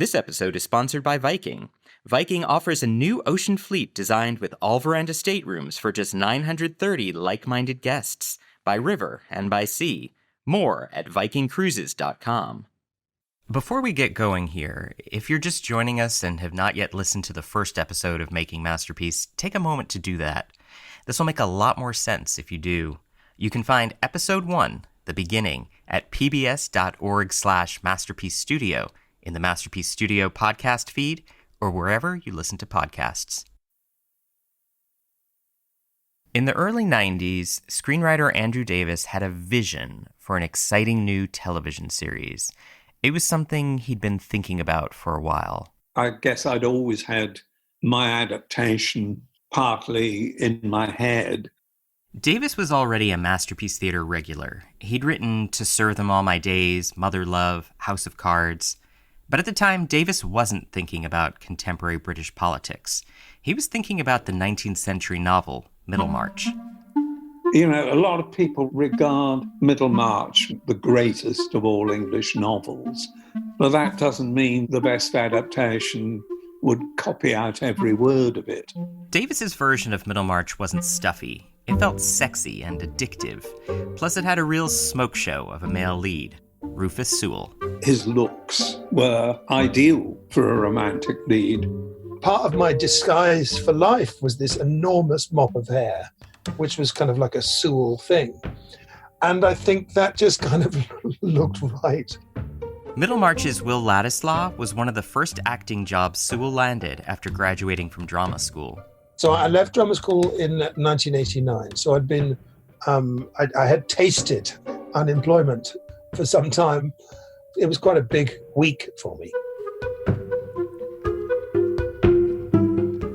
This episode is sponsored by Viking. Viking offers a new ocean fleet designed with all-veranda staterooms for just 930 like-minded guests, by river and by sea. More at vikingcruises.com. Before we get going here, if you're just joining us and have not yet listened to the first episode of Making Masterpiece, take a moment to do that. This will make a lot more sense if you do. You can find episode 1, the beginning, at pbs.org/Masterpiece Studio in the Masterpiece Studio podcast feed or wherever you listen to podcasts. In the early 90s, screenwriter Andrew Davis had a vision for an exciting new television series. It was something he'd been thinking about for a while. I guess I'd always had my adaptation partly in my head. Davis was already a Masterpiece Theatre regular. He'd written To Serve Them All My Days, Mother Love, House of Cards. But at the time, Davis wasn't thinking about contemporary British politics. He was thinking about the 19th century novel, Middlemarch. You know, a lot of people regard Middlemarch the greatest of all English novels, but that doesn't mean the best adaptation would copy out every word of it. Davis's version of Middlemarch wasn't stuffy. It felt sexy and addictive. Plus, it had a real smoke show of a male lead, Rufus Sewell. His looks were ideal for a romantic lead. Part of my disguise for life was this enormous mop of hair, which was kind of like a Sewell thing. And I think that just kind of looked right. Middlemarch's Will Ladislaw was one of the first acting jobs Sewell landed after graduating from drama school. So I left drama school in 1989. So I'd been, I had tasted unemployment for some time. It was quite a big week for me.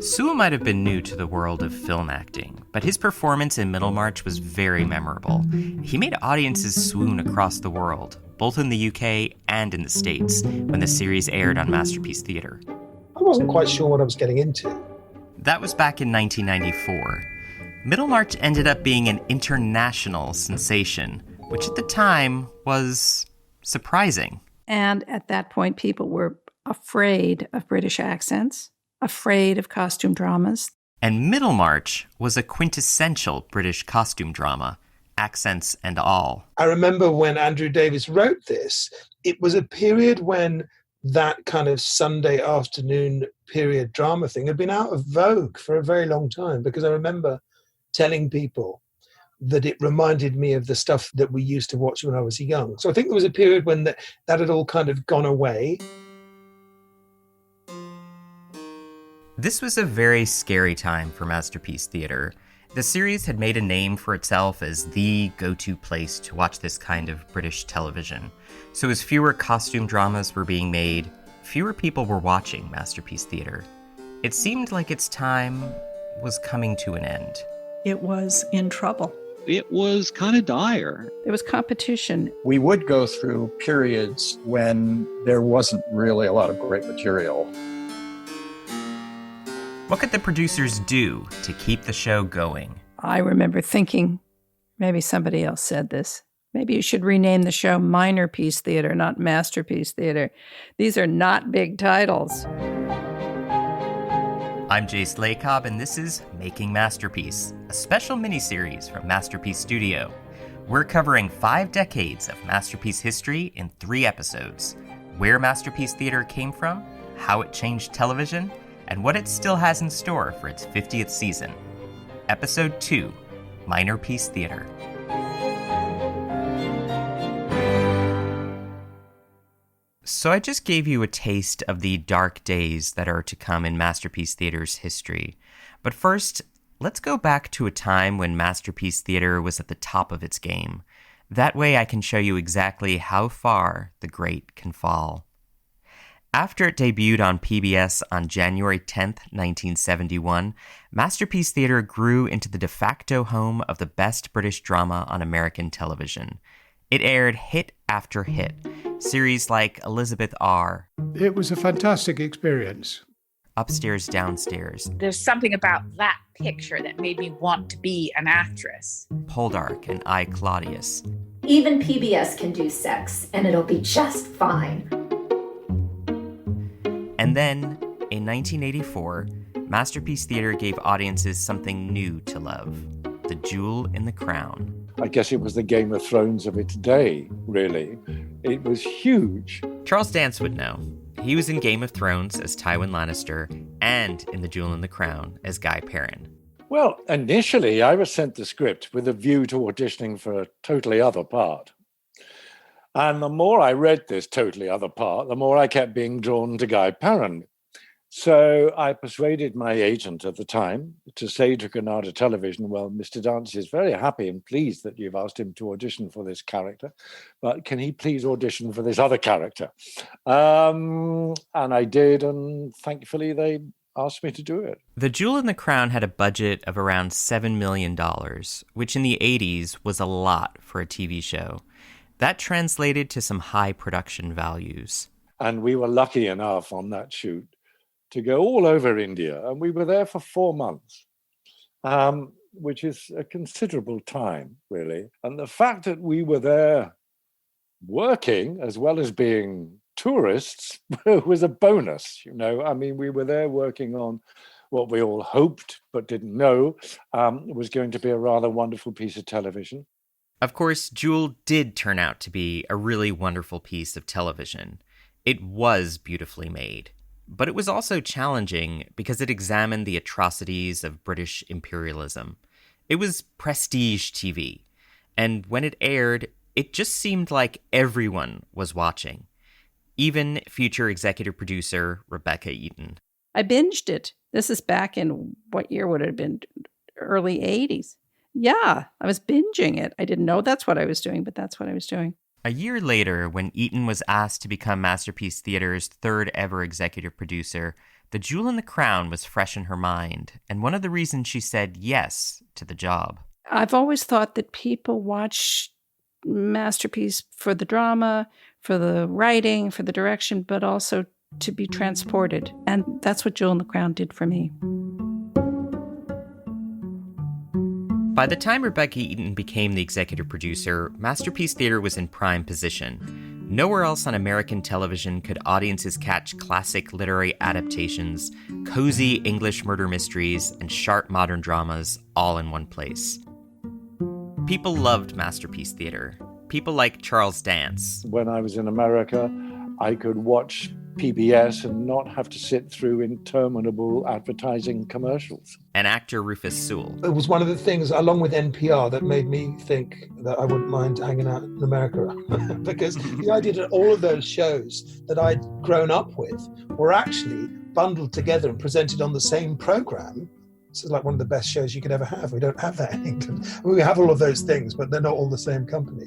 Sewell might have been new to the world of film acting, but his performance in Middlemarch was very memorable. He made audiences swoon across the world, both in the UK and in the States, when the series aired on Masterpiece Theatre. I wasn't quite sure what I was getting into. That was back in 1994. Middlemarch ended up being an international sensation, which at the time was surprising. And at that point, people were afraid of British accents, afraid of costume dramas. And Middlemarch was a quintessential British costume drama, accents and all. I remember when Andrew Davis wrote this, it was a period when that kind of Sunday afternoon period drama thing had been out of vogue for a very long time, because I remember telling people that it reminded me of the stuff that we used to watch when I was young. So I think there was a period when that had all kind of gone away. This was a very scary time for Masterpiece Theatre. The series had made a name for itself as the go-to place to watch this kind of British television. So as fewer costume dramas were being made, fewer people were watching Masterpiece Theatre. It seemed like its time was coming to an end. It was in trouble. It was kind of dire. There was competition. We would go through periods when there wasn't really a lot of great material. What could the producers do to keep the show going? I remember thinking, maybe somebody else said this, maybe you should rename the show Minorpiece Theatre, not Masterpiece Theatre. These are not big titles. I'm Jace Lacob, and this is Making Masterpiece, a special miniseries from Masterpiece Studio. We're covering 5 decades of Masterpiece history in 3 episodes. Where Masterpiece Theatre came from, how it changed television, and what it still has in store for its 50th season. Episode 2, Minorpiece Theatre. So I just gave you a taste of the dark days that are to come in Masterpiece Theatre's history. But first, let's go back to a time when Masterpiece Theatre was at the top of its game. That way I can show you exactly how far the great can fall. After it debuted on PBS on January 10th, 1971, Masterpiece Theatre grew into the de facto home of the best British drama on American television. It aired hit after hit, series like Elizabeth R. It was a fantastic experience. Upstairs, Downstairs. There's something about that picture that made me want to be an actress. Poldark and I, Claudius. Even PBS can do sex, and it'll be just fine. And then, in 1984, Masterpiece Theatre gave audiences something new to love, the jewel in the crown. I guess it was the Game of Thrones of its day, really. It was huge. Charles Dance would know. He was in Game of Thrones as Tywin Lannister and in The Jewel in the Crown as Guy Perrin. Well, initially I was sent the script with a view to auditioning for a totally other part. And the more I read this totally other part, the more I kept being drawn to Guy Perrin. So I persuaded my agent at the time to say to Granada Television, well, Mr. Dance is very happy and pleased that you've asked him to audition for this character, but can he please audition for this other character? And I did, and thankfully they asked me to do it. The Jewel in the Crown had a budget of around $7 million, which in the 80s was a lot for a TV show. That translated to some high production values. And we were lucky enough on that shoot to go all over India, and we were there for 4 months, which is a considerable time, really. And the fact that we were there working as well as being tourists was a bonus, you know. I mean, we were there working on what we all hoped but didn't know was going to be a rather wonderful piece of television. Of course, Jewel did turn out to be a really wonderful piece of television. It was beautifully made. But it was also challenging because it examined the atrocities of British imperialism. It was prestige TV. And when it aired, it just seemed like everyone was watching. Even future executive producer Rebecca Eaton. I binged it. This is back in, what year would it have been? Early 80s. Yeah, I was binging it. I didn't know that's what I was doing, but that's what I was doing. A year later, when Eaton was asked to become Masterpiece Theatre's third ever executive producer, The Jewel in the Crown was fresh in her mind, and one of the reasons she said yes to the job. I've always thought that people watch Masterpiece for the drama, for the writing, for the direction, but also to be transported. And that's what Jewel in the Crown did for me. By the time Rebecca Eaton became the executive producer, Masterpiece Theatre was in prime position. Nowhere else on American television could audiences catch classic literary adaptations, cozy English murder mysteries, and sharp modern dramas all in one place. People loved Masterpiece Theatre. People like Charles Dance. When I was in America, I could watch PBS and not have to sit through interminable advertising commercials. And actor Rufus Sewell. It was one of the things, along with NPR, that made me think that I wouldn't mind hanging out in America. Because the idea that all of those shows that I'd grown up with were actually bundled together and presented on the same program. This is like one of the best shows you could ever have. We don't have that in England. I mean, we have all of those things, but they're not all the same company.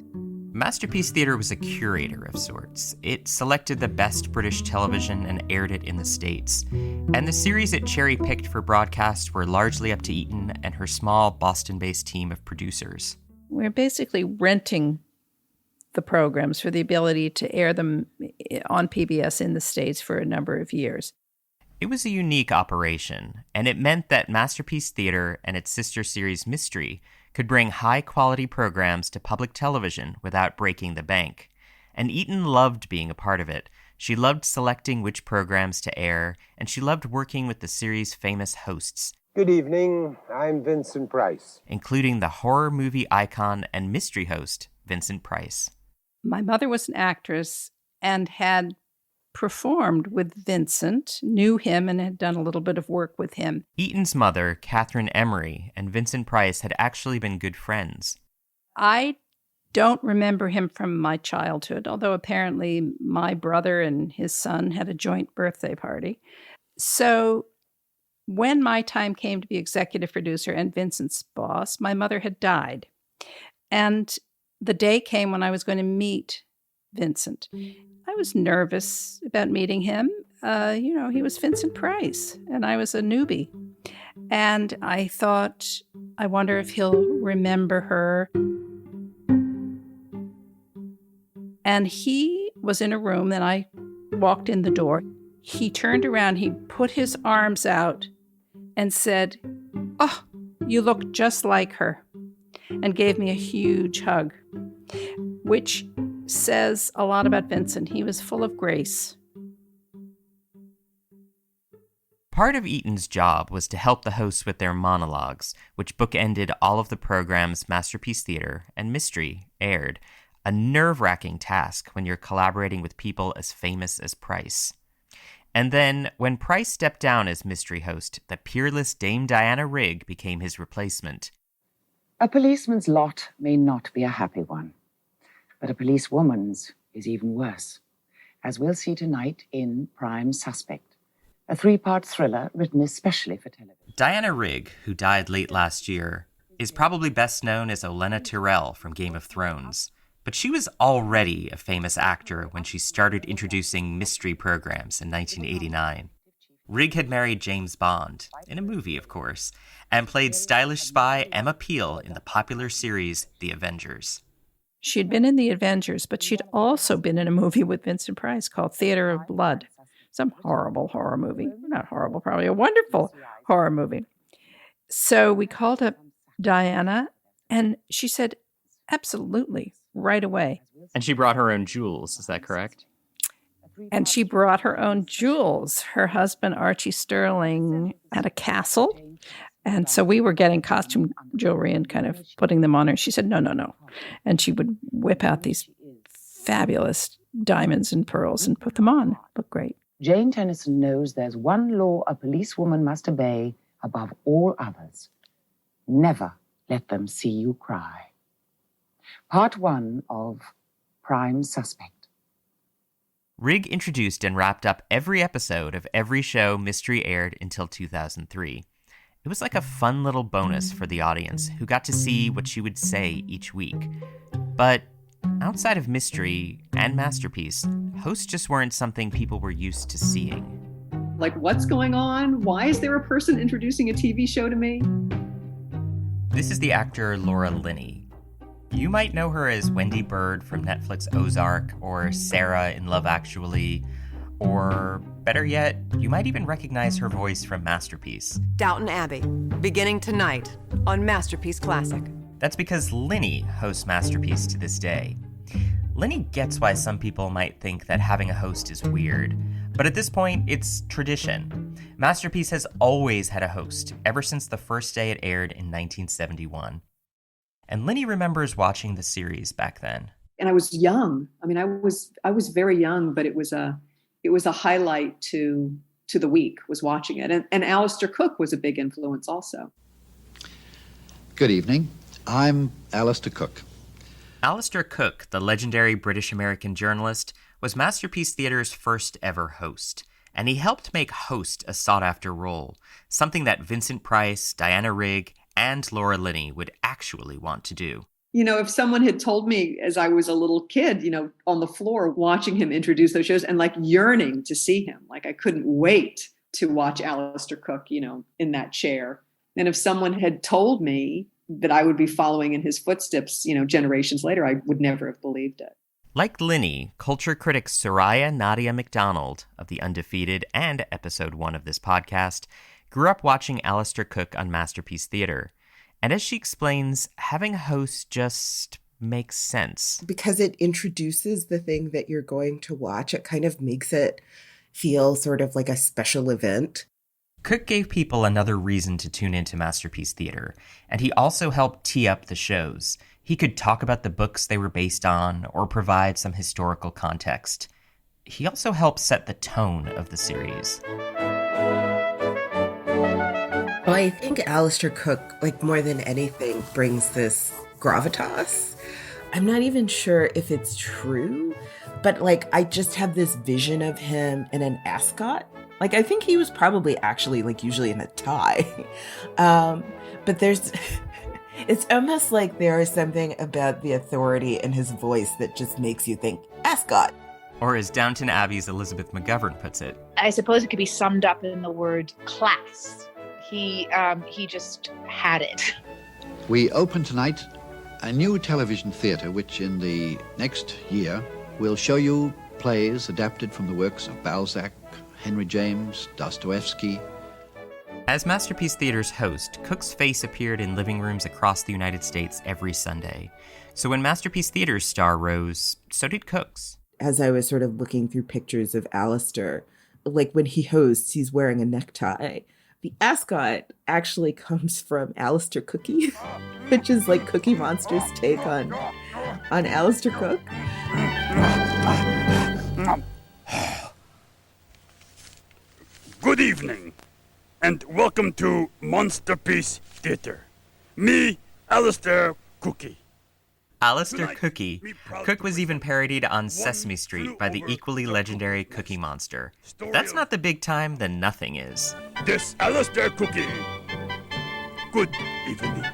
Masterpiece Theatre was a curator of sorts. It selected the best British television and aired it in the States. And the series it cherry-picked for broadcast were largely up to Eaton and her small Boston-based team of producers. We're basically renting the programs for the ability to air them on PBS in the States for a number of years. It was a unique operation, and it meant that Masterpiece Theatre and its sister series Mystery could bring high-quality programs to public television without breaking the bank. And Eaton loved being a part of it. She loved selecting which programs to air, and she loved working with the series' famous hosts. Good evening, I'm Vincent Price. Including the horror movie icon and mystery host, Vincent Price. My mother was an actress and had performed with Vincent, knew him, and had done a little bit of work with him. Eaton's mother, Catherine Emery, and Vincent Price had actually been good friends. I don't remember him from my childhood, although apparently my brother and his son had a joint birthday party. So when my time came to be executive producer and Vincent's boss, my mother had died. And the day came when I was going to meet Vincent. I was nervous about meeting him. He was Vincent Price, and I was a newbie. And I thought, I wonder if he'll remember her. And he was in a room, and I walked in the door. He turned around, he put his arms out and said, "Oh, you look just like her," and gave me a huge hug, which says a lot about Vincent. He was full of grace. Part of Eaton's job was to help the hosts with their monologues, which bookended all of the programs Masterpiece Theatre and Mystery aired, a nerve-wracking task when you're collaborating with people as famous as Price. And then, when Price stepped down as mystery host, the peerless Dame Diana Rigg became his replacement. A policeman's lot may not be a happy one, but a policewoman's is even worse, as we'll see tonight in Prime Suspect, a 3-part thriller written especially for television. Diana Rigg, who died late last year, is probably best known as Olenna Tyrell from Game of Thrones. But she was already a famous actor when she started introducing mystery programs in 1989. Rigg had married James Bond, in a movie of course, and played stylish spy Emma Peel in the popular series The Avengers. She'd been in The Avengers, but she'd also been in a movie with Vincent Price called Theatre of Blood. Some horrible horror movie. Not horrible, probably a wonderful horror movie. So we called up Diana, and she said, absolutely, right away. And she brought her own jewels, is that correct? And she brought her own jewels. Her husband, Archie Sterling, had a castle. And so we were getting costume jewelry and kind of putting them on her. She said, no. And she would whip out these fabulous diamonds and pearls and put them on. Look great. Jane Tennyson knows there's one law a policewoman must obey above all others. Never let them see you cry. Part 1 of Prime Suspect. Rigg introduced and wrapped up every episode of every show Mystery aired until 2003. It was like a fun little bonus for the audience who got to see what she would say each week. But outside of Mystery and Masterpiece, hosts just weren't something people were used to seeing. Like, what's going on? Why is there a person introducing a TV show to me? This is the actor Laura Linney. You might know her as Wendy Bird from Netflix Ozark, or Sarah in Love Actually, or better yet, you might even recognize her voice from Masterpiece. Downton Abbey, beginning tonight on Masterpiece Classic. That's because Linney hosts Masterpiece to this day. Linney gets why some people might think that having a host is weird, but at this point, it's tradition. Masterpiece has always had a host, ever since the first day it aired in 1971. And Linney remembers watching the series back then. And I was young. I mean, I was very young, but it was a highlight to the week, was watching it. And Aleister Cook was a big influence also. Good evening. I'm Aleister Cook. Aleister Cook, the legendary British-American journalist, was Masterpiece Theatre's first ever host. And he helped make host a sought-after role, something that Vincent Price, Diana Rigg, and Laura Linney would actually want to do. You know, if someone had told me as I was a little kid, you know, on the floor watching him introduce those shows and like yearning to see him, like I couldn't wait to watch Aleister Cook, you know, in that chair. And if someone had told me that I would be following in his footsteps, you know, generations later, I would never have believed it. Like Linney, culture critic Soraya Nadia McDonald of The Undefeated and episode 1 of this podcast grew up watching Aleister Cook on Masterpiece Theatre. And as she explains, having a host just makes sense. Because it introduces the thing that you're going to watch, it kind of makes it feel sort of like a special event. Cook gave people another reason to tune into Masterpiece Theatre, and he also helped tee up the shows. He could talk about the books they were based on or provide some historical context. He also helped set the tone of the series. Well, I think Aleister Cook, like more than anything, brings this gravitas. I'm not even sure if it's true, but like I just have this vision of him in an ascot. Like I think he was probably actually like usually in a tie. But there's, it's almost like there is something about the authority in his voice that just makes you think ascot. Or as Downton Abbey's Elizabeth McGovern puts it, I suppose it could be summed up in the word class. He just had it. We open tonight a new television theatre which in the next year will show you plays adapted from the works of Balzac, Henry James, Dostoevsky. As Masterpiece Theatre's host, Cook's face appeared in living rooms across the United States every Sunday. So when Masterpiece Theatre's star rose, so did Cook's. As I was sort of looking through pictures of Aleister, like when he hosts, he's wearing a necktie. The ascot actually comes from Aleister Cookie, which is like Cookie Monster's take on Aleister Cook. Good evening, and welcome to Minorpiece Theatre. Me, Aleister Cookie. Aleister Cookie. Cook was even parodied on Sesame Street by the equally legendary Cookie Monster. If that's not the big time, then nothing is. This Aleister Cookie. Good evening.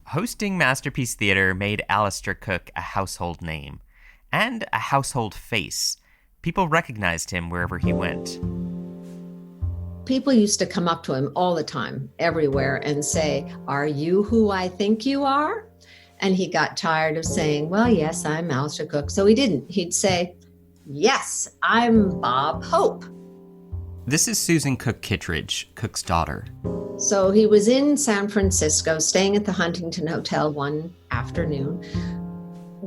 Hosting Masterpiece Theatre made Aleister Cook a household name and a household face. People recognized him wherever he went. People used to come up to him all the time, everywhere, and say, "Are you who I think you are?" And he got tired of saying, "Well, yes, I'm Aleister Cook." So he didn't. He'd say, "Yes, I'm Bob Hope." This is Susan Cook Kittredge, Cook's daughter. So he was in San Francisco, staying at the Huntington Hotel one afternoon,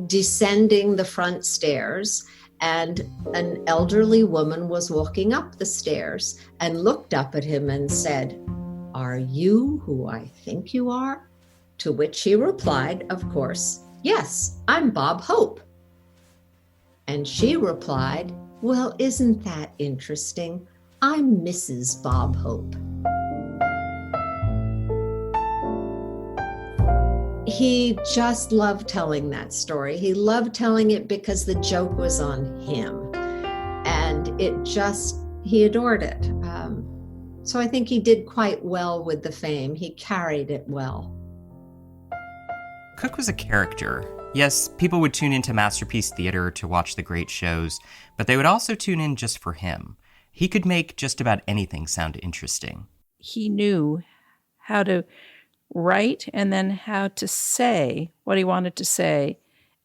descending the front stairs, and an elderly woman was walking up the stairs and looked up at him and said, "Are you who I think you are?" To which he replied, of course, "Yes, I'm Bob Hope." And she replied, "Well, isn't that interesting? I'm Mrs. Bob Hope." He just loved telling that story. He loved telling it because the joke was on him. And he adored it. So I think he did quite well with the fame. He carried it well. Cook was a character. Yes, people would tune into Masterpiece Theatre to watch the great shows, but they would also tune in just for him. He could make just about anything sound interesting. He knew how to write and then how to say what he wanted to say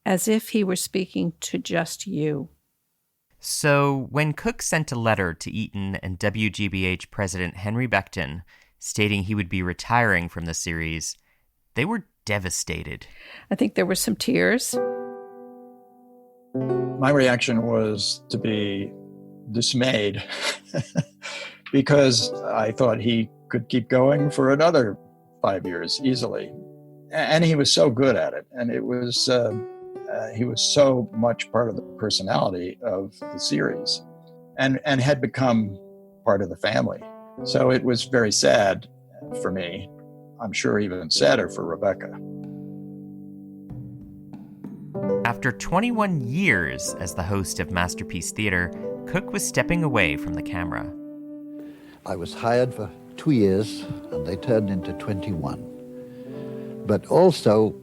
as if he were speaking to just you. So when Cook sent a letter to Eaton and WGBH President Henry Beckton stating he would be retiring from the series, they were devastated. I think there were some tears. My reaction was to be dismayed because I thought he could keep going for another 5 years easily. And he was so good at it. And it was, he was so much part of the personality of the series and had become part of the family. So it was very sad for me. I'm sure even sadder for Rebecca. After 21 years as the host of Masterpiece Theatre, Cook was stepping away from the camera. I was hired for 2 years, and they turned into 21. But also,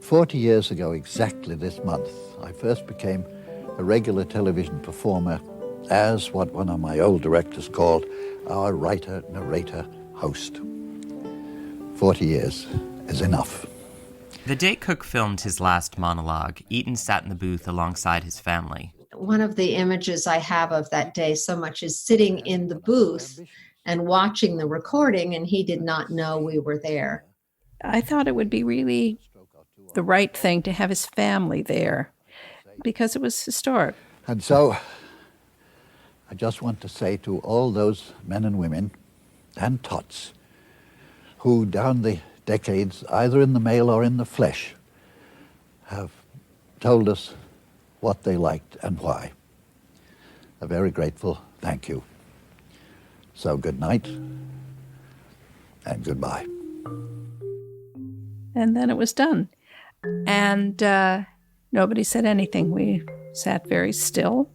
40 years ago, exactly this month, I first became a regular television performer as what one of my old directors called our writer, narrator, host. 40 years is enough. The day Cook filmed his last monologue, Eaton sat in the booth alongside his family. One of the images I have of that day so much is sitting in the booth and watching the recording, and he did not know we were there. I thought it would be really the right thing to have his family there because it was historic. And so, I just want to say to all those men and women and tots who down the decades, either in the mail or in the flesh, have told us what they liked and why. A very grateful thank you. So good night and goodbye. And then it was done. And nobody said anything. We sat very still.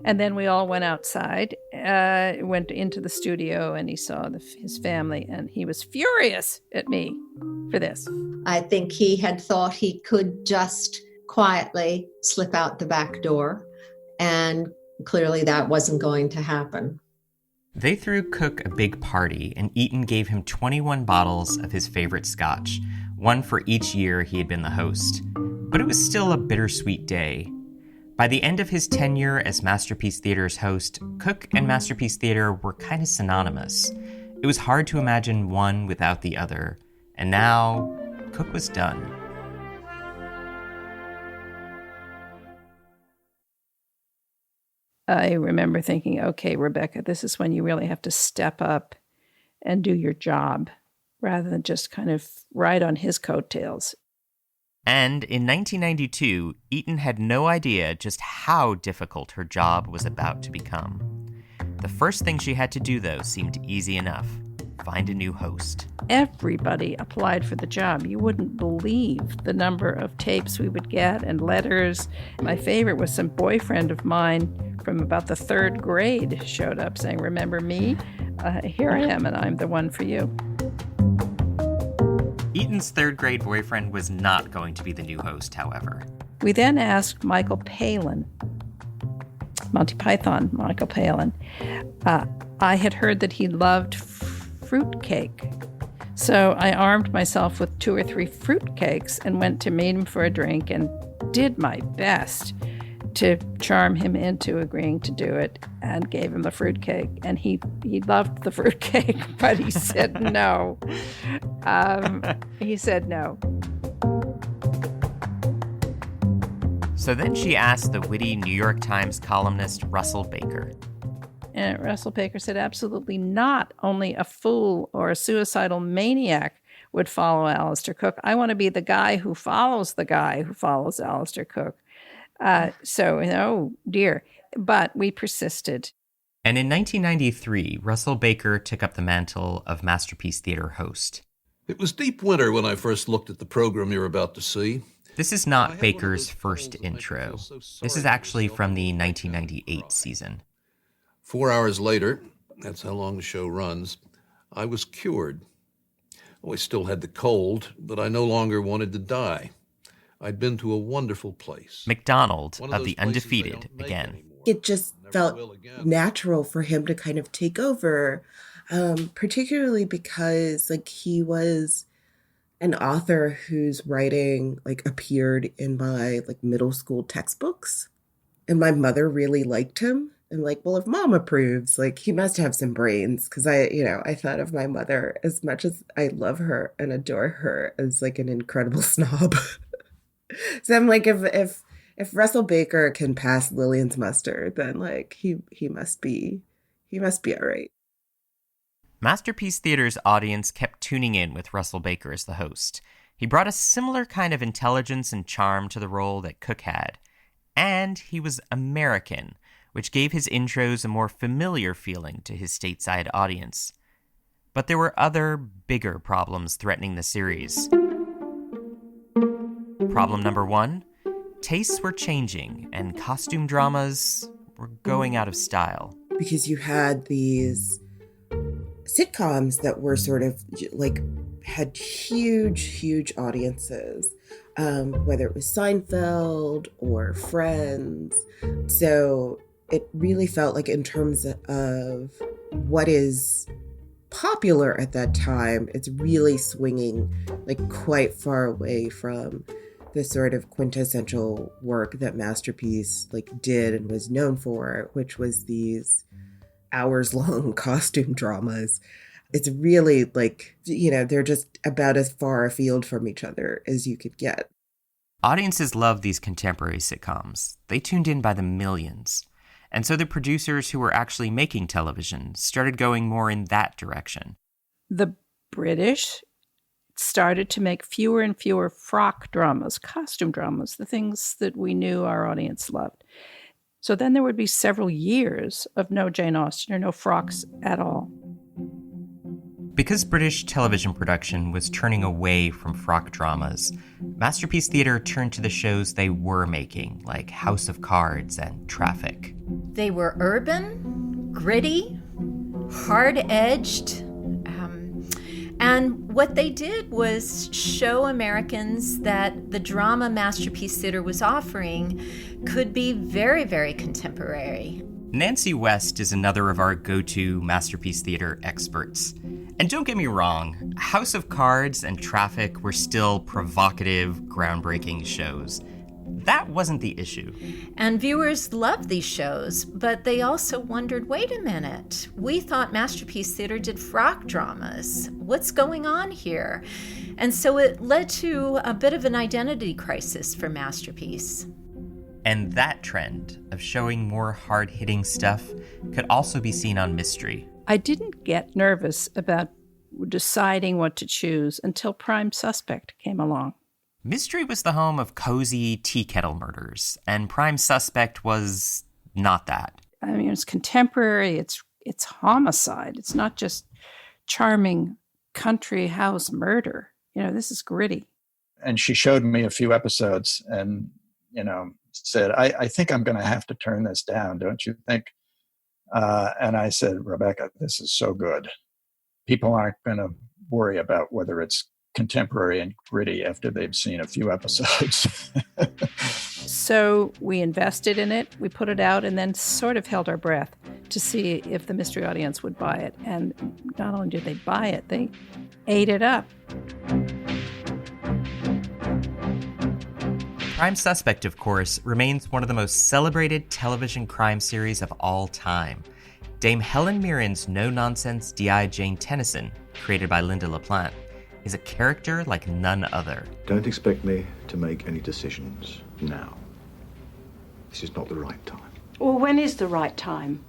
And then we all went outside, went into the studio, and he saw his family, and he was furious at me for this. I think he had thought he could just quietly slip out the back door, and clearly that wasn't going to happen. They threw Cook a big party, and Eaton gave him 21 bottles of his favorite scotch, one for each year he had been the host. But it was still a bittersweet day. By the end of his tenure as Masterpiece Theatre's host, Cook and Masterpiece Theatre were kind of synonymous. It was hard to imagine one without the other, and now Cook was done. I remember thinking, okay, Rebecca, this is when you really have to step up and do your job rather than just kind of ride on his coattails. And in 1992, Eaton had no idea just how difficult her job was about to become. The first thing she had to do, though, seemed easy enough. Find a new host. Everybody applied for the job. You wouldn't believe the number of tapes we would get and letters. My favorite was some boyfriend of mine from about the 3rd grade showed up saying, "Remember me? Here I am, and I'm the one for you." Eaton's 3rd grade boyfriend was not going to be the new host, however. We then asked Michael Palin, Monty Python, Michael Palin. I had heard that he loved fruitcake. So I armed myself with 2 or 3 fruitcakes and went to meet him for a drink and did my best to charm him into agreeing to do it and gave him the fruitcake. And he loved the fruitcake, but he said no. He said no. So then she asked the witty New York Times columnist Russell Baker. And Russell Baker said, absolutely not. Only a fool or a suicidal maniac would follow Aleister Cook. I want to be the guy who follows Aleister Cook. Oh dear. But we persisted. And in 1993, Russell Baker took up the mantle of Masterpiece Theater host. It was deep winter when I first looked at the program you're about to see. This is not Baker's first intro. This is actually from the 1998 season. 4 hours later, that's how long the show runs, I was cured. I still had the cold, but I no longer wanted to die. I'd been to a wonderful place. McDonald of The Undefeated again. It just felt natural for him to kind of take over, particularly because he was an author whose writing appeared in my middle school textbooks. And my mother really liked him. And well, if mom approves, he must have some brains. Because I thought of my mother, as much as I love her and adore her, as an incredible snob. So I'm if Russell Baker can pass Lillian's muster, then he must be all right. Masterpiece Theater's audience kept tuning in with Russell Baker as the host. He brought a similar kind of intelligence and charm to the role that Cook had. And he was American, which gave his intros a more familiar feeling to his stateside audience. But there were other, bigger problems threatening the series. Problem number 1, tastes were changing and costume dramas were going out of style. Because you had these sitcoms that were sort of had huge audiences, whether it was Seinfeld or Friends. So it really felt in terms of what is popular at that time, it's really swinging quite far away from the sort of quintessential work that Masterpiece did and was known for, which was these hours-long costume dramas. It's really they're just about as far afield from each other as you could get. Audiences loved these contemporary sitcoms. They tuned in by the millions. And so the producers who were actually making television started going more in that direction. The British started to make fewer and fewer frock dramas, costume dramas, the things that we knew our audience loved. So then there would be several years of no Jane Austen or no frocks at all. Because British television production was turning away from frock dramas, Masterpiece Theater turned to the shows they were making, like House of Cards and Traffic. They were urban, gritty, hard-edged, and what they did was show Americans that the drama Masterpiece Theater was offering could be very, very contemporary. Nancy West is another of our go-to Masterpiece Theater experts. And don't get me wrong, House of Cards and Traffic were still provocative, groundbreaking shows. That wasn't the issue. And viewers loved these shows, but they also wondered, wait a minute, we thought Masterpiece Theater did frock dramas. What's going on here? And so it led to a bit of an identity crisis for Masterpiece. And that trend of showing more hard-hitting stuff could also be seen on Mystery. I didn't get nervous about deciding what to choose until Prime Suspect came along. Mystery was the home of cozy tea kettle murders, and Prime Suspect was not that. I mean, it's contemporary, it's homicide. It's not just charming country house murder. This is gritty. And she showed me a few episodes and, said, I think I'm going to have to turn this down, don't you think? And I said, Rebecca, this is so good. People aren't going to worry about whether it's contemporary and gritty after they've seen a few episodes. So we invested in it, we put it out, and then sort of held our breath to see if the Mystery audience would buy it. And not only did they buy it, they ate it up. Prime Suspect, of course, remains one of the most celebrated television crime series of all time. Dame Helen Mirren's no-nonsense D.I. Jane Tennyson, created by Linda LaPlante, is a character like none other. Don't expect me to make any decisions now. This is not the right time. Well, when is the right time?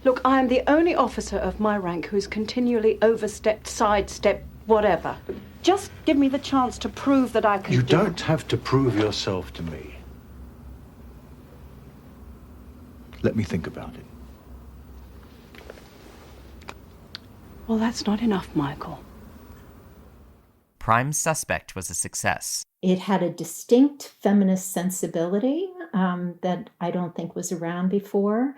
Look, I am the only officer of my rank who's continually overstepped, sidestepped, whatever. Just give me the chance to prove that I can You don't have to prove yourself to me. Let me think about it. Well, that's not enough, Michael. Prime Suspect was a success. It had a distinct feminist sensibility that I don't think was around before.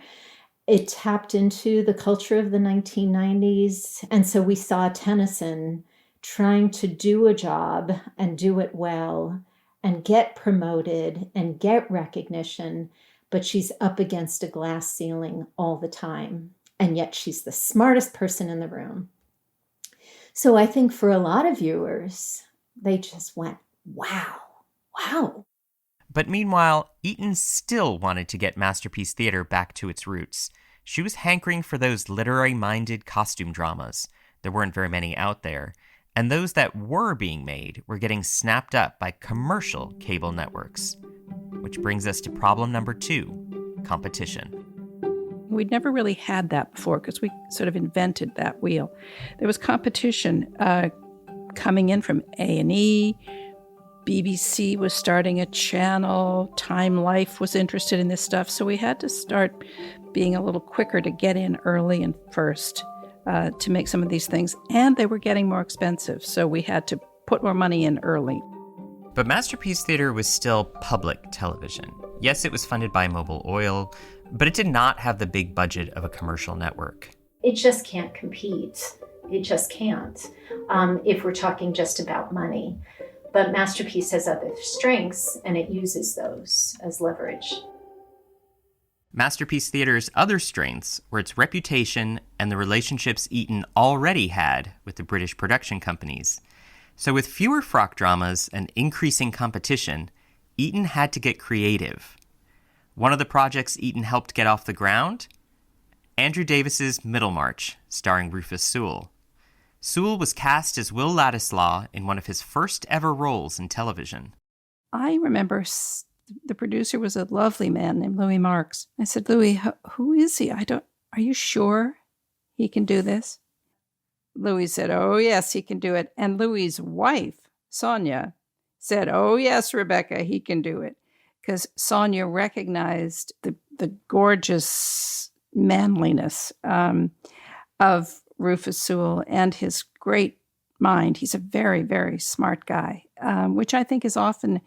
It tapped into the culture of the 1990s. And so we saw Tennyson trying to do a job and do it well and get promoted and get recognition, but she's up against a glass ceiling all the time. And yet she's the smartest person in the room. So I think for a lot of viewers, they just went, wow. But meanwhile, Eaton still wanted to get Masterpiece Theatre back to its roots. She was hankering for those literary-minded costume dramas. There weren't very many out there. And those that were being made were getting snapped up by commercial cable networks. Which brings us to problem number 2, competition. We'd never really had that before because we sort of invented that wheel. There was competition coming in from A&E. BBC was starting a channel. Time Life was interested in this stuff. So we had to start being a little quicker to get in early and first to make some of these things. And they were getting more expensive. So we had to put more money in early. But Masterpiece Theatre was still public television. Yes, it was funded by Mobil Oil, but it did not have the big budget of a commercial network. It just can't compete. It just can't if we're talking just about money. But Masterpiece has other strengths, and it uses those as leverage. Masterpiece Theatre's other strengths were its reputation and the relationships Eaton already had with the British production companies. So with fewer frock dramas and increasing competition, Eaton had to get creative. One of the projects Eaton helped get off the ground? Andrew Davis's Middlemarch, starring Rufus Sewell. Sewell was cast as Will Ladislaw in one of his first ever roles in television. I remember the producer was a lovely man named Louis Marks. I said, Louis, who is he? Are you sure he can do this? Louis said, oh, yes, he can do it. And Louis's wife, Sonia, said, oh, yes, Rebecca, he can do it. Because Sonia recognized the gorgeous manliness of Rufus Sewell and his great mind. He's a very, very smart guy, which I think is often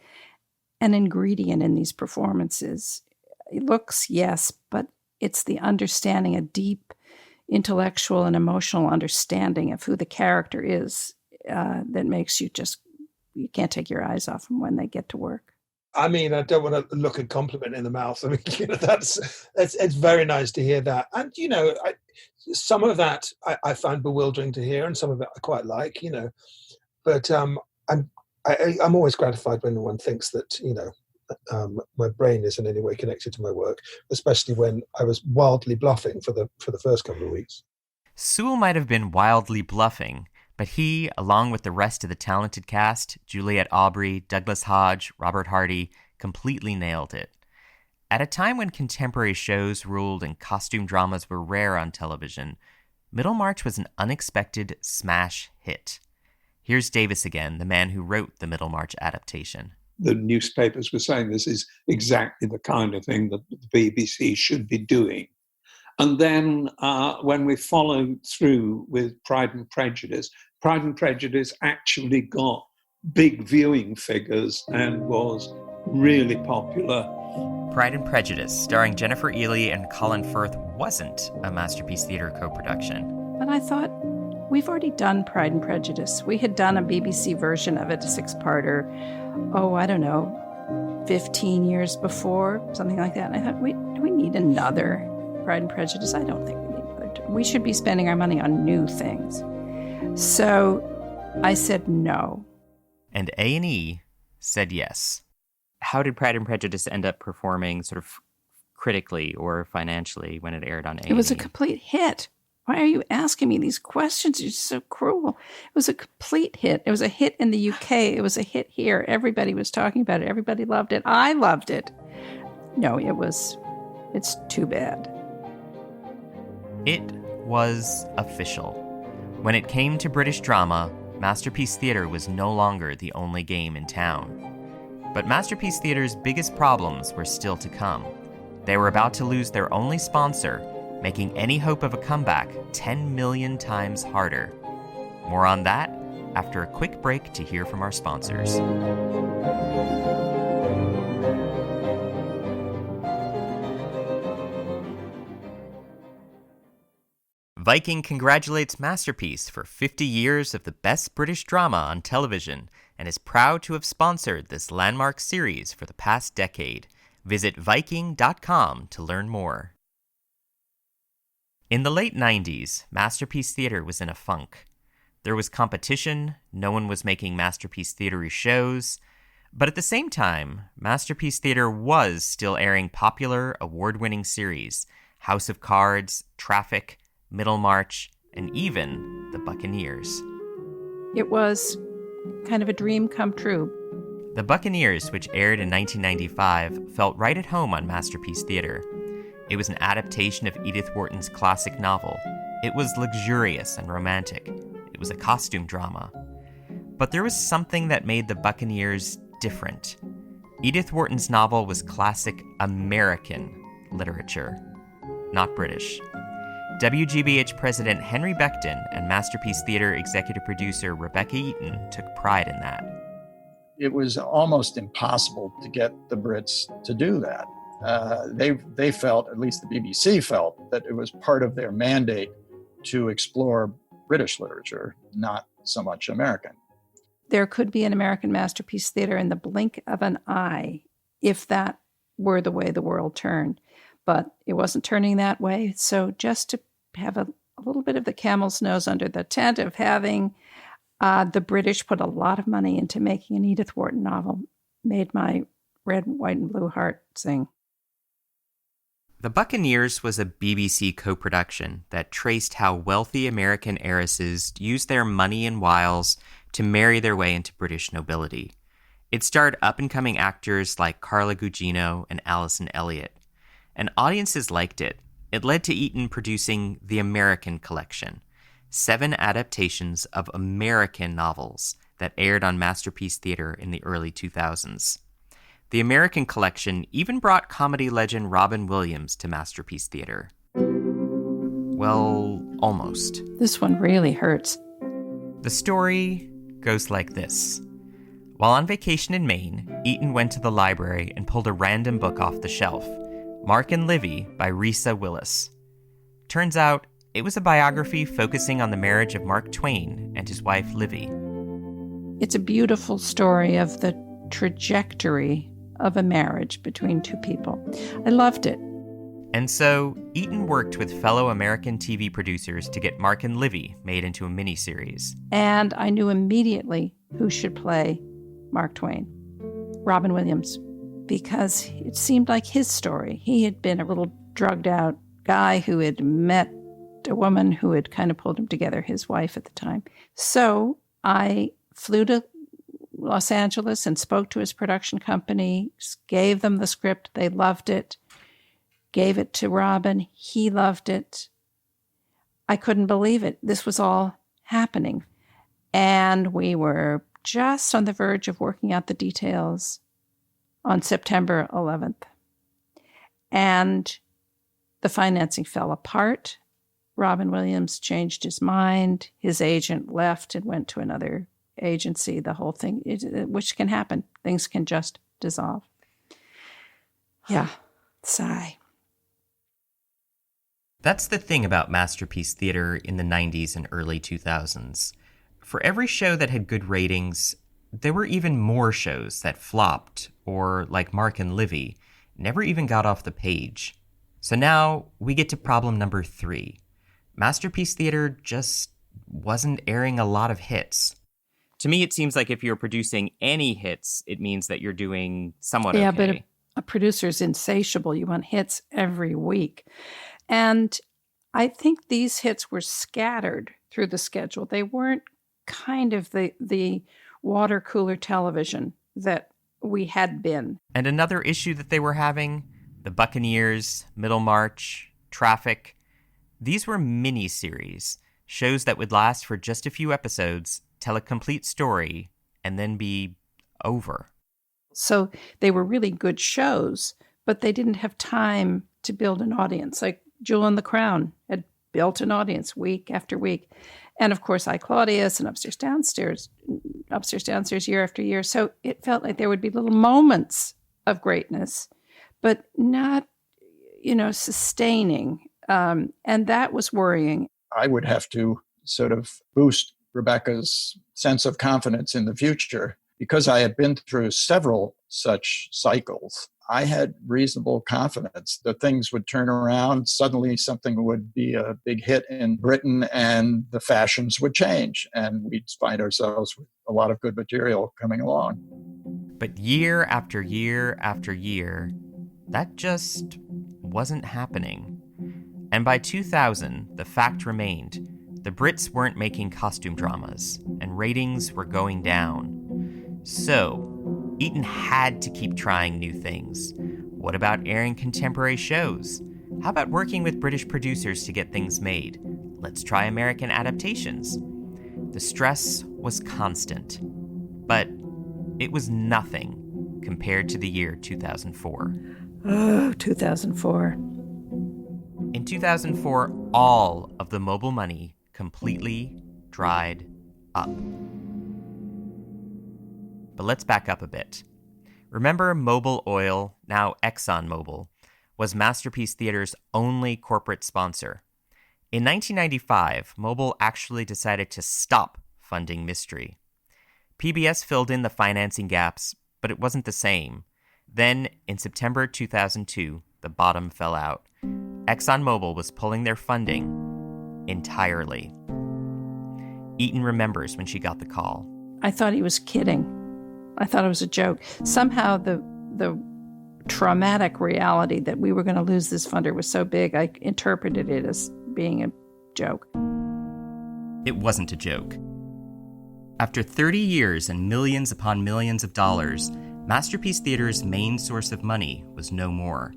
an ingredient in these performances. Looks, yes, but it's the understanding, a deep intellectual and emotional understanding of who the character is that makes you can't take your eyes off them when they get to work. I mean, I don't want to look a compliment in the mouth. I mean, it's very nice to hear that. And, some of that I find bewildering to hear, and some of it I quite like, But I'm always gratified when one thinks that, my brain is in any way connected to my work, especially when I was wildly bluffing for the first couple of weeks. Sewell might have been wildly bluffing, but he, along with the rest of the talented cast, Juliette Aubrey, Douglas Hodge, Robert Hardy, completely nailed it. At a time when contemporary shows ruled and costume dramas were rare on television, Middlemarch was an unexpected smash hit. Here's Davis again, the man who wrote the Middlemarch adaptation. The newspapers were saying this is exactly the kind of thing that the BBC should be doing. And then when we followed through with Pride and Prejudice actually got big viewing figures and was really popular. Pride and Prejudice, starring Jennifer Ehle and Colin Firth, wasn't a Masterpiece Theatre co-production. But I thought, we've already done Pride and Prejudice. We had done a BBC version of it, a 6-parter, 15 years before, something like that. And I thought, do we need another Pride and Prejudice? I don't think we need another. We should be spending our money on new things. So I said no. And A&E said yes. How did Pride and Prejudice end up performing sort of critically or financially when it aired on A&E? It was a complete hit. Why are you asking me these questions? You're so cruel. It was a complete hit. It was a hit in the UK. It was a hit here. Everybody was talking about it. Everybody loved it. I loved it. No, it's too bad. It was official. When it came to British drama, Masterpiece Theatre was no longer the only game in town. But Masterpiece Theatre's biggest problems were still to come. They were about to lose their only sponsor, making any hope of a comeback 10 million times harder. More on that after a quick break to hear from our sponsors. Viking congratulates Masterpiece for 50 years of the best British drama on television and is proud to have sponsored this landmark series for the past decade. Visit Viking.com to learn more. In the late 90s, Masterpiece Theatre was in a funk. There was competition, no one was making Masterpiece Theatre shows, but at the same time, Masterpiece Theatre was still airing popular, award-winning series, House of Cards, Traffic, Middlemarch, and even The Buccaneers. It was kind of a dream come true. The Buccaneers, which aired in 1995, felt right at home on Masterpiece Theatre. It was an adaptation of Edith Wharton's classic novel. It was luxurious and romantic. It was a costume drama. But there was something that made The Buccaneers different. Edith Wharton's novel was classic American literature, not British. WGBH President Henry Beckton and Masterpiece Theatre executive producer Rebecca Eaton took pride in that. It was almost impossible to get the Brits to do that. They felt, at least the BBC felt, that it was part of their mandate to explore British literature, not so much American. There could be an American Masterpiece Theatre in the blink of an eye if that were the way the world turned. But it wasn't turning that way. So just to have a little bit of the camel's nose under the tent of having the British put a lot of money into making an Edith Wharton novel made my red, white, and blue heart sing. The Buccaneers was a BBC co-production that traced how wealthy American heiresses used their money and wiles to marry their way into British nobility. It starred up-and-coming actors like Carla Gugino and Alison Elliott, and audiences liked it. It led to Eaton producing the American Collection, 7 adaptations of American novels that aired on Masterpiece Theatre in the early 2000s. The American Collection even brought comedy legend Robin Williams to Masterpiece Theatre. Well, almost. This one really hurts. The story goes like this. While on vacation in Maine, Eaton went to the library and pulled a random book off the shelf, Mark and Livy by Risa Willis. Turns out, it was a biography focusing on the marriage of Mark Twain and his wife Livy. It's a beautiful story of the trajectory of a marriage between two people. I loved it. And so, Eaton worked with fellow American TV producers to get Mark and Livy made into a miniseries. And I knew immediately who should play Mark Twain. Robin Williams. Because it seemed like his story. He had been a little drugged out guy who had met a woman who had kind of pulled him together, his wife at the time. So I flew to Los Angeles and spoke to his production company, gave them the script. They loved it. gave it to Robin. He loved it. I couldn't believe it. This was all happening. And we were just on the verge of working out the details on September 11th. And the financing fell apart. Robin Williams changed his mind. His agent left and went to another agency. The whole thing, which can happen. Things can just dissolve. Yeah, sigh. That's the thing about Masterpiece Theater in the 90s and early 2000s. For every show that had good ratings, there were even more shows that flopped, or, like Mark and Livy, never even got off the page. So now we get to problem number 3. Masterpiece Theater just wasn't airing a lot of hits. To me, it seems like if you're producing any hits, it means that you're doing somewhat okay. Yeah, but a producer's insatiable. You want hits every week. And I think these hits were scattered through the schedule. They weren't kind of the water cooler television that we had been. And another issue that they were having, The Buccaneers, Middlemarch, Traffic, these were mini-series, shows that would last for just a few episodes, tell a complete story, and then be over. So they were really good shows, but they didn't have time to build an audience. Like Jewel and the Crown had built an audience week after week. And of course, I, Claudius and Upstairs, Downstairs, year after year. So it felt like there would be little moments of greatness, but not, sustaining. And that was worrying. I would have to sort of boost Rebecca's sense of confidence in the future. Because I had been through several such cycles, I had reasonable confidence that things would turn around. Suddenly something would be a big hit in Britain and the fashions would change and we'd find ourselves with a lot of good material coming along. But year after year after year, that just wasn't happening. And by 2000, the fact remained. The Brits weren't making costume dramas, and ratings were going down. So, Eaton had to keep trying new things. What about airing contemporary shows? How about working with British producers to get things made? Let's try American adaptations. The stress was constant, but it was nothing compared to the year 2004. Oh, 2004. In 2004, all of the mobile money completely dried up. But let's back up a bit. Remember Mobil Oil, now ExxonMobil, was Masterpiece Theater's only corporate sponsor. In 1995, Mobil actually decided to stop funding Mystery. PBS filled in the financing gaps, but it wasn't the same. Then, in September 2002, the bottom fell out. ExxonMobil was pulling their funding entirely. Eaton remembers when she got the call. I thought he was kidding. I thought it was a joke. Somehow the traumatic reality that we were going to lose this funder was so big, I interpreted it as being a joke. It wasn't a joke. After 30 years and millions upon millions of dollars, Masterpiece Theater's main source of money was no more.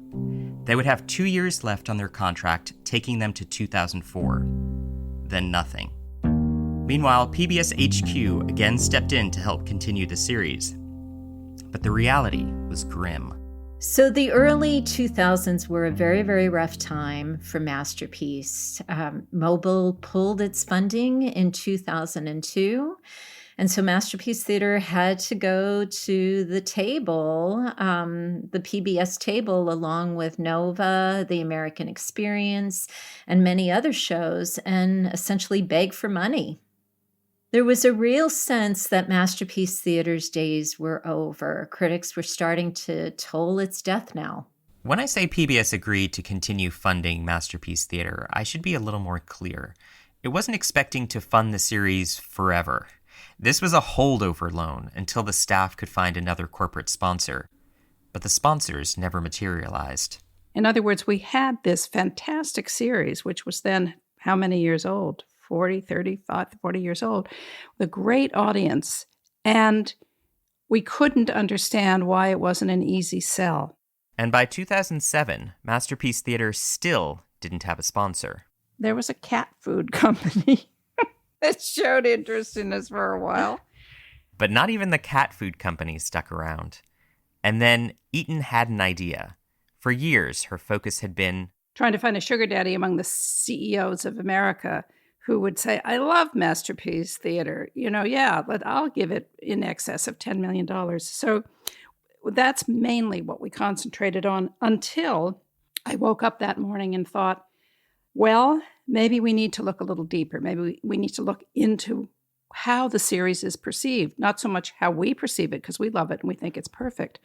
They would have 2 years left on their contract, taking them to 2004. Then nothing. Meanwhile, PBS HQ again stepped in to help continue the series. But the reality was grim. So the early 2000s were a very, very rough time for Masterpiece. Mobil pulled its funding in 2002. And so Masterpiece Theater had to go to the table, the PBS table, along with Nova, The American Experience, and many other shows, and essentially beg for money. There was a real sense that Masterpiece Theater's days were over. Critics were starting to toll its death knell. When I say PBS agreed to continue funding Masterpiece Theater, I should be a little more clear. It wasn't expecting to fund the series forever. This was a holdover loan until the staff could find another corporate sponsor. But the sponsors never materialized. In other words, we had this fantastic series, which was then how many years old? 40, 35, 40 years old, with a great audience. And we couldn't understand why it wasn't an easy sell. And by 2007, Masterpiece Theatre still didn't have a sponsor. There was a cat food company that showed interest in us for a while. But not even the cat food company stuck around. And then Eaton had an idea. For years, her focus had been trying to find a sugar daddy among the CEOs of America who would say, I love Masterpiece Theatre. But I'll give it in excess of $10 million. So that's mainly what we concentrated on until I woke up that morning and thought, well, maybe we need to look a little deeper. Maybe we need to look into how the series is perceived, not so much how we perceive it, because we love it and we think it's perfect,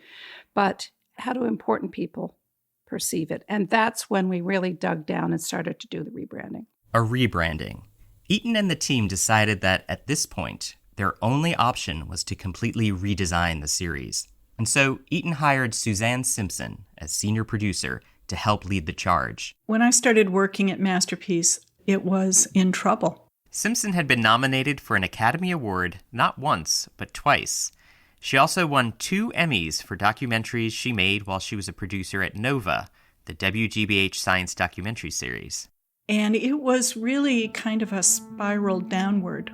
but how do important people perceive it? And that's when we really dug down and started to do the rebranding. A rebranding. Eaton and the team decided that at this point, their only option was to completely redesign the series. And so Eaton hired Suzanne Simpson as senior producer to help lead the charge. When I started working at Masterpiece, it was in trouble. Simpson had been nominated for an Academy Award not once, but twice. She also won 2 Emmys for documentaries she made while she was a producer at Nova, the WGBH science documentary series. And it was really kind of a spiral downward.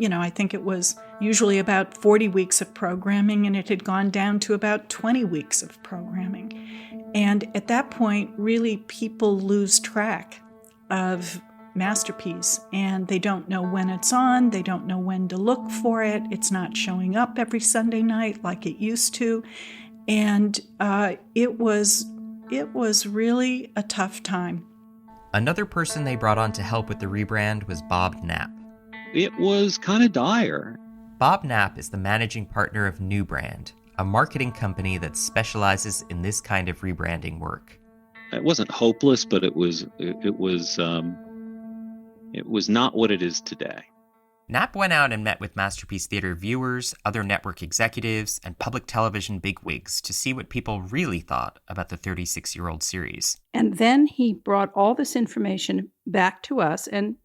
I think it was usually about 40 weeks of programming, and it had gone down to about 20 weeks of programming. And at that point, really, people lose track of Masterpiece, and they don't know when it's on, they don't know when to look for it, it's not showing up every Sunday night like it used to, and it was really a tough time. Another person they brought on to help with the rebrand was Bob Knopp. It was kind of dire. Bob Knopp is the managing partner of New Brand, a marketing company that specializes in this kind of rebranding work. It wasn't hopeless, but it was not what it is today. Knopp went out and met with Masterpiece Theatre viewers, other network executives, and public television bigwigs to see what people really thought about the 36-year-old series. And then he brought all this information back to us, and,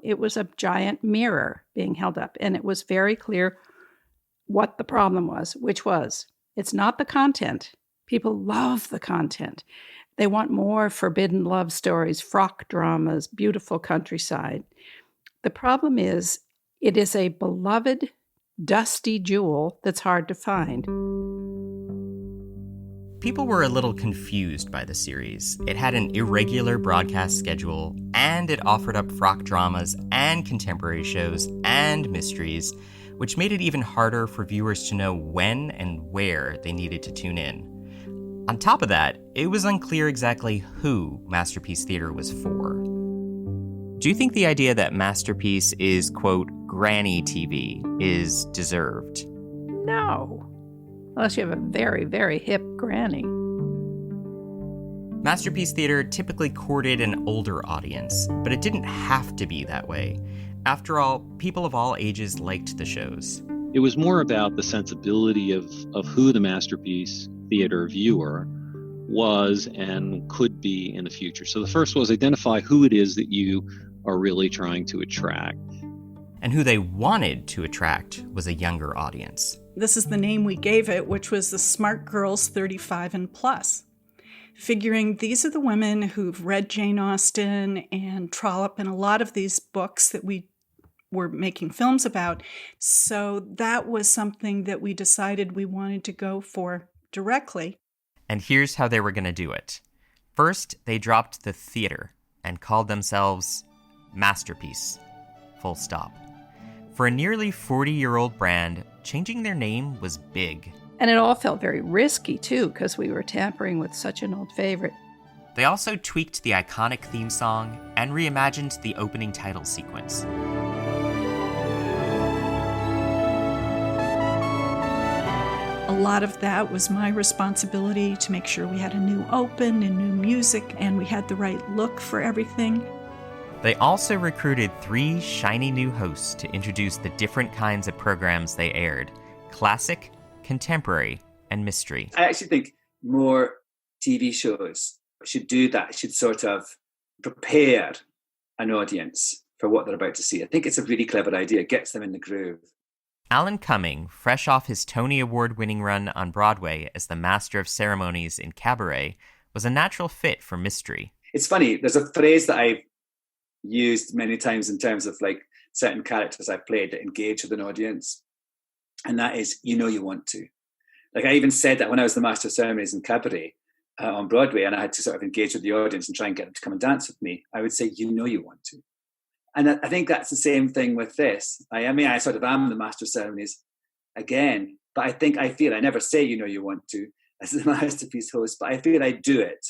it was a giant mirror being held up, and it was very clear what the problem was, which was, it's not the content. People love the content. They want more forbidden love stories, frock dramas, beautiful countryside. The problem is, it is a beloved, dusty jewel that's hard to find. People were a little confused by the series. It had an irregular broadcast schedule, and it offered up frock dramas and contemporary shows and mysteries, which made it even harder for viewers to know when and where they needed to tune in. On top of that, it was unclear exactly who Masterpiece Theatre was for. Do you think the idea that Masterpiece is, quote, granny TV is deserved? No. Unless you have a very, very hip granny. Masterpiece Theatre typically courted an older audience, but it didn't have to be that way. After all, people of all ages liked the shows. It was more about the sensibility of who the Masterpiece Theatre viewer was and could be in the future. So the first was identify who it is that you are really trying to attract. And who they wanted to attract was a younger audience. This is the name we gave it, which was the Smart Girls 35 and Plus. Figuring these are the women who've read Jane Austen and Trollope and a lot of these books that we were making films about. So that was something that we decided we wanted to go for directly. And here's how they were going to do it. First, they dropped the theater and called themselves Masterpiece. Full stop. For a nearly 40-year-old brand, changing their name was big. And it all felt very risky, too, because we were tampering with such an old favorite. They also tweaked the iconic theme song and reimagined the opening title sequence. A lot of that was my responsibility to make sure we had a new open and new music and we had the right look for everything. They also recruited 3 shiny new hosts to introduce the different kinds of programs they aired: classic, contemporary, and mystery. I actually think more TV shows should do that, should sort of prepare an audience for what they're about to see. I think it's a really clever idea. It gets them in the groove. Alan Cumming, fresh off his Tony Award-winning run on Broadway as the Master of Ceremonies in Cabaret, was a natural fit for mystery. It's funny, there's a phrase that I've used many times in terms of like certain characters I've played that engage with an audience, and that is, you know you want to. Like I even said that when I was the Master of Ceremonies in Cabaret on Broadway, and I had to sort of engage with the audience and try and get them to come and dance with me, I would say, you know you want to. And I think that's the same thing with this. I mean, I sort of am the Master of Ceremonies again, but I feel I never say, you know you want to, as the Masterpiece host, but I feel I do it.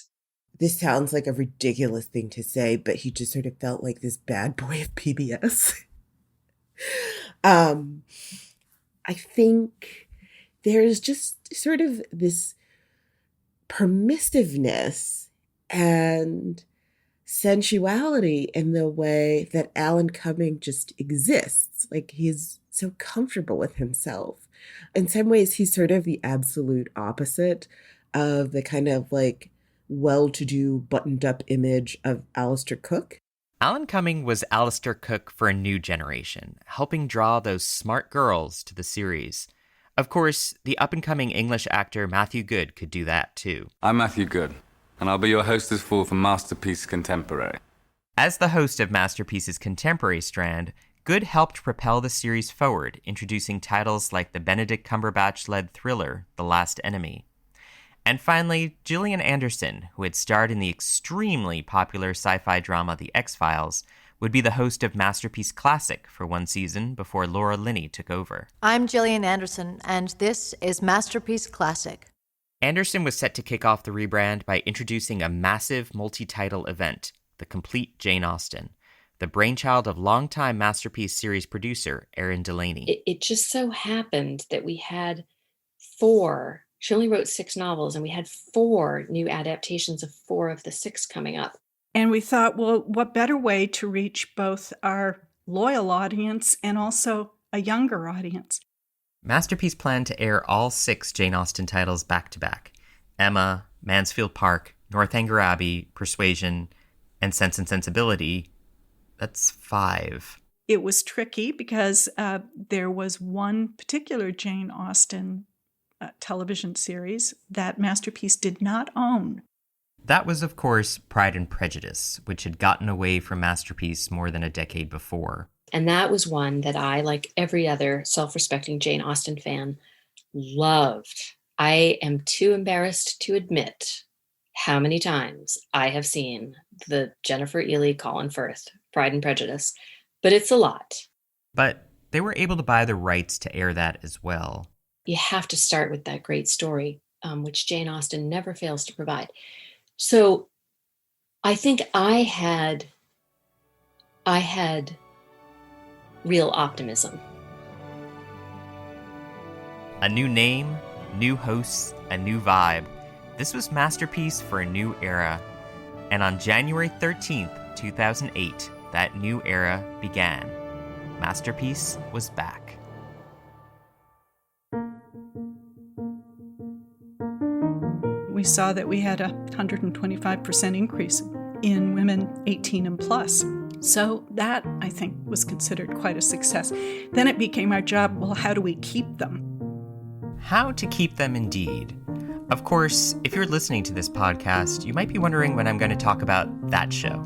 This sounds like a ridiculous thing to say, but he just sort of felt like this bad boy of PBS. I think there's just sort of this permissiveness and sensuality in the way that Alan Cumming just exists. Like he's so comfortable with himself. In some ways, he's sort of the absolute opposite of the kind of like well-to-do, buttoned-up image of Aleister Cook. Alan Cumming was Aleister Cook for a new generation, helping draw those smart girls to the series. Of course, the up-and-coming English actor Matthew Goode could do that too. I'm Matthew Goode, and I'll be your hostess fool for Masterpiece Contemporary. As the host of Masterpiece's Contemporary strand, Goode helped propel the series forward, introducing titles like the Benedict Cumberbatch-led thriller The Last Enemy. And finally, Gillian Anderson, who had starred in the extremely popular sci-fi drama The X-Files, would be the host of Masterpiece Classic for one season before Laura Linney took over. I'm Gillian Anderson, and this is Masterpiece Classic. Anderson was set to kick off the rebrand by introducing a massive multi-title event, The Complete Jane Austen, the brainchild of longtime Masterpiece series producer Erin Delaney. It just so happened that we had 4. She only wrote 6 novels, and we had 4 new adaptations of 4 of the 6 coming up. And we thought, well, what better way to reach both our loyal audience and also a younger audience? Masterpiece planned to air all 6 Jane Austen titles back-to-back. Emma, Mansfield Park, Northanger Abbey, Persuasion, and Sense and Sensibility. That's 5. It was tricky because there was one particular Jane Austen television series that Masterpiece did not own. That was, of course, Pride and Prejudice, which had gotten away from Masterpiece more than a decade before. And that was one that I, like every other self-respecting Jane Austen fan, loved. I am too embarrassed to admit how many times I have seen the Jennifer Ely Colin Firth Pride and Prejudice, but it's a lot. But they were able to buy the rights to air that as well. You have to start with that great story, which Jane Austen never fails to provide. So I think I had real optimism. A new name, new hosts, a new vibe. This was Masterpiece for a new era. And on January 13th, 2008, that new era began. Masterpiece was back. We saw that we had a 125% increase in women 18 and plus. So that, I think, was considered quite a success. Then it became our job, well, how do we keep them? How to keep them, indeed. Of course, if you're listening to this podcast, you might be wondering when I'm going to talk about that show.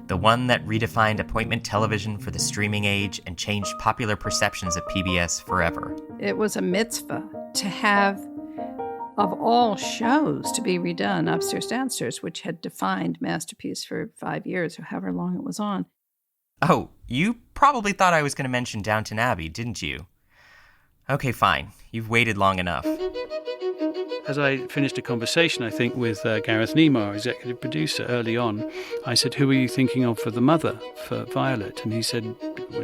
The one that redefined appointment television for the streaming age and changed popular perceptions of PBS forever. It was a mitzvah to have, of all shows, to be redone, Upstairs, Downstairs, which had defined Masterpiece for 5 years or however long it was on. Oh, you probably thought I was going to mention Downton Abbey, didn't you? Okay, fine. You've waited long enough. As I finished a conversation, I think, with Gareth Nimoy, our executive producer, early on, I said, who are you thinking of for the mother, for Violet? And he said,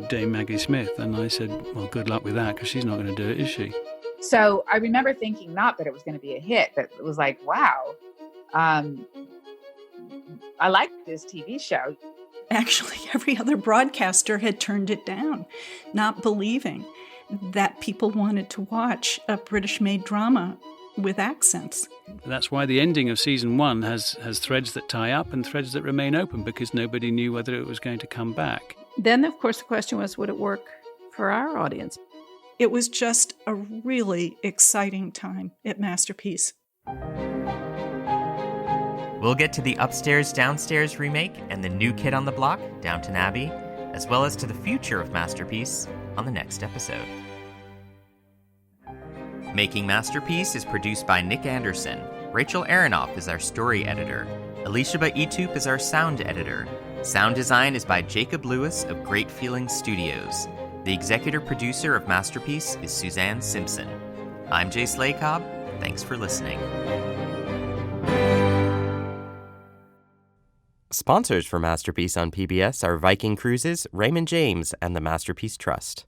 Dame Maggie Smith. And I said, well, good luck with that, because she's not going to do it, is she? So I remember thinking not that it was going to be a hit, but it was like, wow, I like this TV show. Actually, every other broadcaster had turned it down, not believing that people wanted to watch a British-made drama with accents. That's why the ending of season 1 has threads that tie up and threads that remain open, because nobody knew whether it was going to come back. Then, of course, the question was, would it work for our audience? It was just a really exciting time at Masterpiece. We'll get to the Upstairs Downstairs remake and the new kid on the block, Downton Abbey, as well as to the future of Masterpiece on the next episode. Making Masterpiece is produced by Nick Anderson. Rachel Aronoff is our story editor. Elishaba Etoop is our sound editor. Sound design is by Jacob Lewis of Great Feelings Studios. The executive producer of Masterpiece is Suzanne Simpson. I'm Jay Slacob. Thanks for listening. Sponsors for Masterpiece on PBS are Viking Cruises, Raymond James, and the Masterpiece Trust.